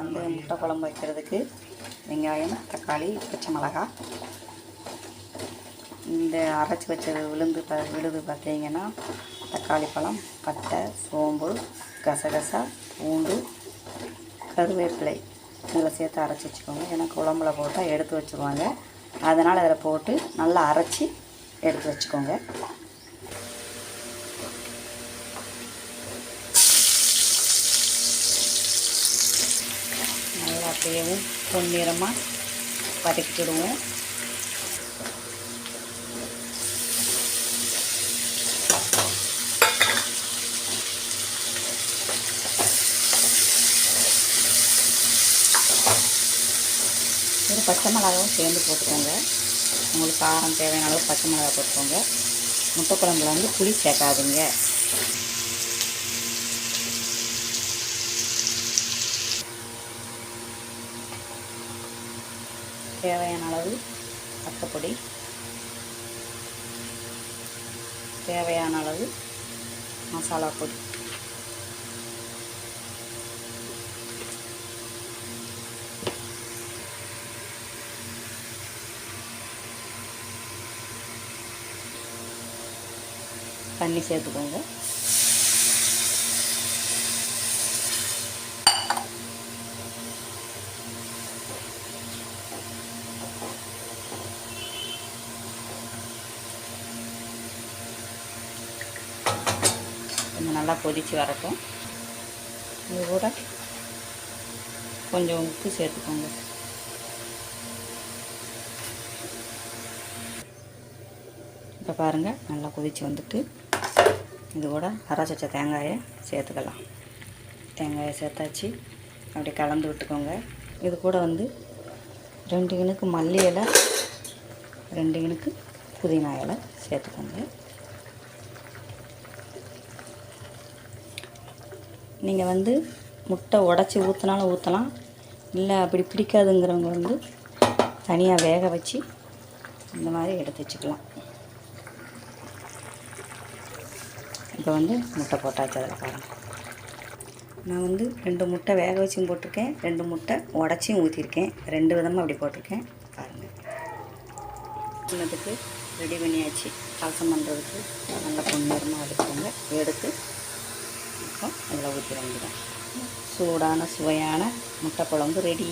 வந்து முட்டை குழம்பு வைக்கிறதுக்கு வெங்காயம், தக்காளி, பச்சை மிளகாய், இந்த அரைச்சி வச்சது விழுது பார்த்தீங்கன்னா தக்காளி பழம், பட்டை, சோம்பு, கசகசா, பூண்டு, கருவேப்பிலை இதில் சேர்த்து அரைச்சி வச்சுக்கோங்க. ஏன்னா குழம்புல போட்டால் எடுத்து வச்சுருவாங்க, அதனால் அதில் போட்டு நல்லா அரைச்சி எடுத்து வச்சுக்கோங்க. நல்லா அப்படியே பொன்னிறமாக வதக்கிடுவோம். ஒரு பச்சை மிளகாவும் சேர்ந்து போட்டுக்கோங்க. உங்களுக்கு காரம் தேவையான அளவு பச்சை மிளகா போட்டுக்கோங்க. முட்டை குழம்புல வந்து புளி சேர்க்காதுங்க. தேவையான அளவு பச்சைப்பொடி, தேவையான அளவு மசாலா பொடி, தண்ணி சேர்த்துக்கோங்க. கொஞ்சம் நல்லா கொதித்து வரட்டும். இது கூட கொஞ்சம் உப்பு சேர்த்துக்கோங்க. இப்போ பாருங்கள், நல்லா கொதித்து வந்துட்டு இது கூட அரைச்சி வச்ச தேங்காயை சேர்த்துக்கலாம். தேங்காயை சேர்த்தாச்சு, அப்படி கலந்து விட்டுக்கோங்க. இது கூட வந்து 2 இனுக்கு மல்லி இலை, 2 இனுக்கு புதினா இலை சேர்த்துக்கோங்க. நீங்கள் வந்து முட்டை உடச்சி ஊற்றினாலும் ஊற்றலாம், இல்லை அப்படி பிடிக்காதுங்கிறவங்க வந்து தனியாக வேக வச்சு இந்த மாதிரி எடுத்து வச்சுக்கலாம். இப்போ வந்து முட்டை போட்டாச்சு. அதில் பாருங்கள், நான் வந்து 2 முட்டை வேக வச்சும் போட்டிருக்கேன், 2 முட்டை உடச்சியும் ஊற்றிருக்கேன். 2 விதமாக அப்படி போட்டிருக்கேன். பாருங்கள், இன்னத்துக்கு ரெடி பண்ணியாச்சு. பாசம் பண்ணுறதுக்கு நல்லா பொன்னிறமாக எடுத்துக்கோங்க. எடுத்து இப்போ அதில் ஊற்றிட வேண்டியதான். சூடான சுவையான முட்டை குழம்பு ரெடி.